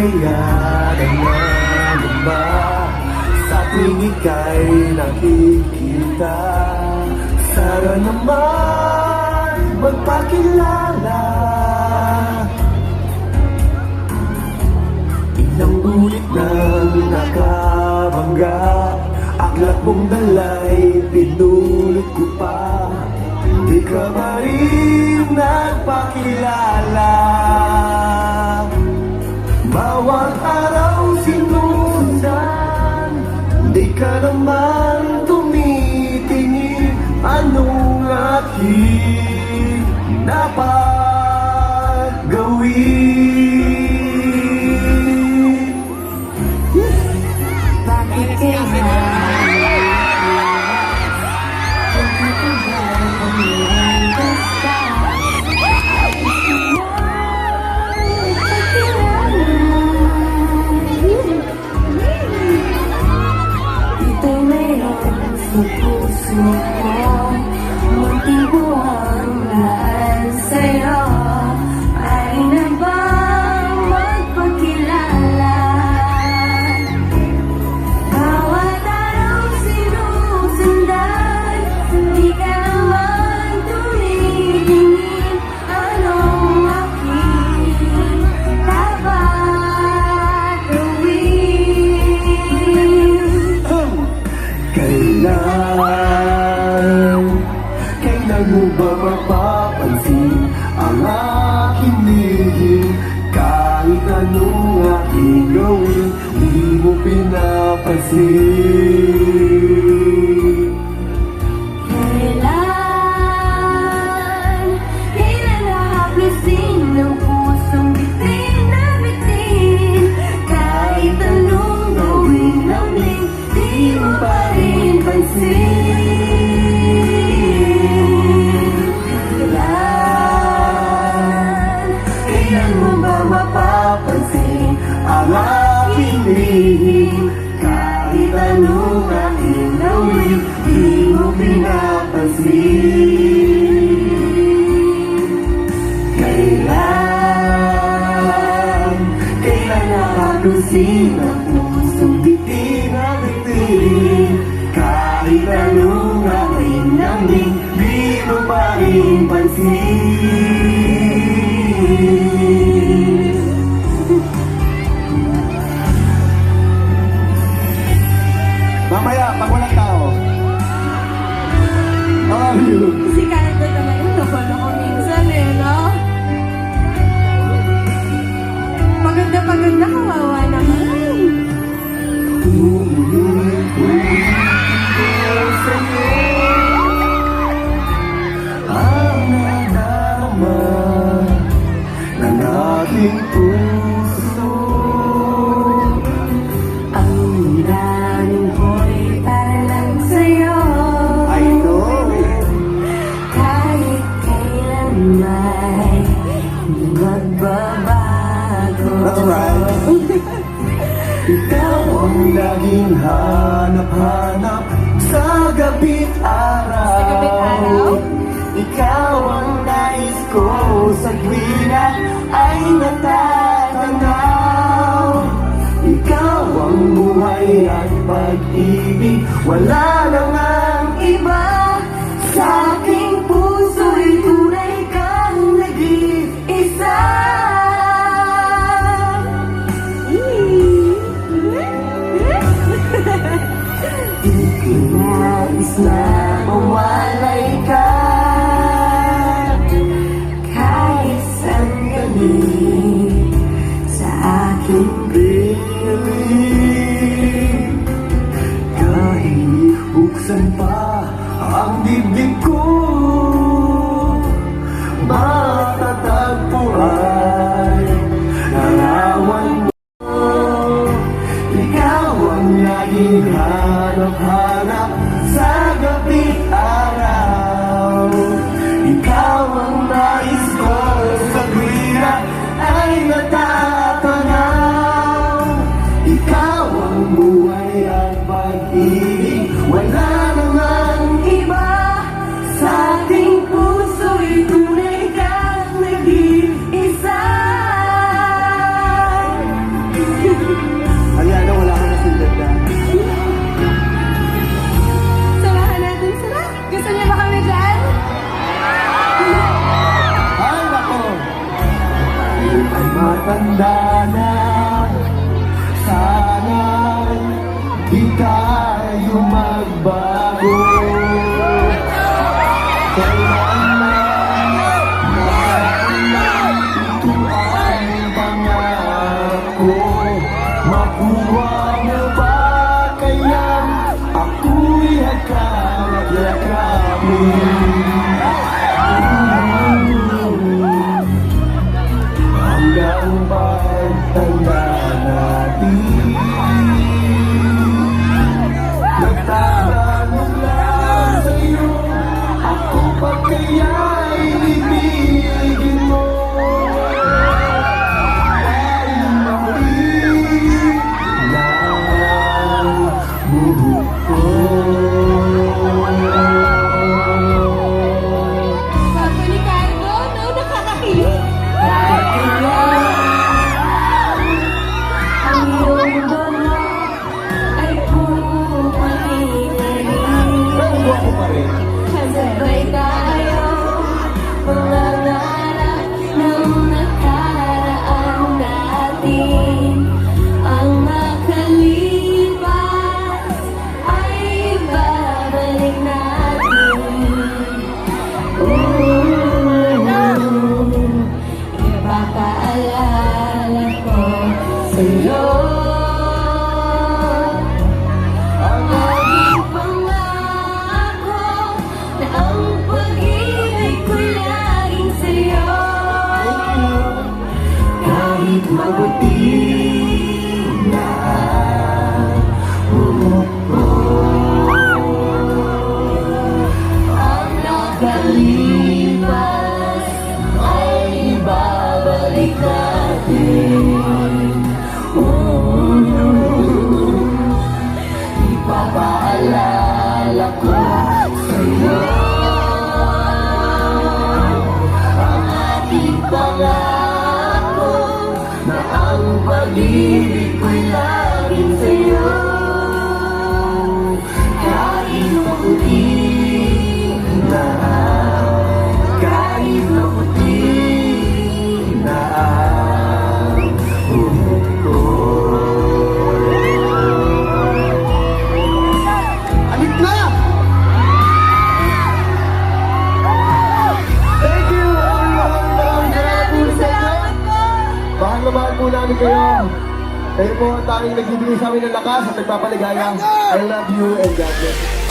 kaya nangangamba sa tuwing ika'y nakikita. Sana naman magpakilala. Ilang ulit nang nakabangga, aklat mong dalay pinulot ko pa. Di ka ba rin nagpakilala? Bawat araw sinundan, di ka naman tumitingin. Anong aking dapat gawin? Bakit kaya? Ito'y mayroon sa puso ko, munting buwang laan sa'yo. Ay na bang magpakilala? Bawat araw sinusundan, di ka naman tumitingin. Anong aking dapat gawin? Kailan mo ba mapapansin ang aking lihim? Kahit anong aking gawin, di mo pinapansin. Kailan nahaplusin ng pusong bitin na bitin? Kahit anong gawin namin, di mo pa rin pansin. Kailan mo ba mapapansin ang aking lihim? Kahit anong aking gawin, di mo pinapansin. Kailan nakaklusin ang pusong bitin na bitin? Kahit anong aking lambing, di mo pa rin pansin. Mamaya, pag walang tao. How are you? Si Caldo naman yung napalo ko minsan no? Paganda, kawawa naman. Ang nadama ng aking puso. Ang daming ko'y para lang sa'yo. I know. Kahit kailan may hindi magbabago. That's right. Ikaw ang laging hanap-hanap sa gabi't araw. Sa gabi't araw? Ikaw ang nais ko sa tuwina ay natatanaw. Ikaw ang buhay at pag-ibig, wala nang ang iba. Sa aking puso'y tunay kang nag-iisa. Nais na mawalay ka Kahit sandali sa aking piling. Kahit buksan pa ang dibdib ko, matatagpuan larawan mo. Ikaw ang laging hanap-hanap sa gabi't araw. Ikaw ang nais ko sa tuwina ay natatanaw. Ikaw ang buhay at pag-ibig, wala namang iba. sa ating puso'y tunay kang nag-iisa. tayo magbago. Kailanman ito ay pangako. Makuha mo ba kaya ako'y hagkalaglakramin? Hanggang pagtanda natin, nagtatanong lang sa'yo, ako pa kaya'y ibigin mo? Dahil makulit lang buhok ko. Sabi ni Carlo, no, nakakakilig. Ang iyong dala ay puro panginginig. Ako pa rin. Kasabay tayo, pangangarap ng nakaraan natin. Ang makalipas ay babalik natin. Ipapaalala ko sa'yo ang aking pangako na ang pag-ibig ko laging sa'yo. Kahit mabuti na buhok ko, Ang nakalipas ay babalik natin. Ipapaalala ko sa'yo ang ating pangako na ang pag-ibig ko'y laging sa'yo. Kahit maputi na kahit mabuti na buhok ko. Alit na! Thank you everyone! Maraming salamat po sa inyo! Mahal na mahal po namin kayo. Kayo po ang tanging nagbibigay sa amin ng lakas at nagpapaligaya. I love you and God bless you.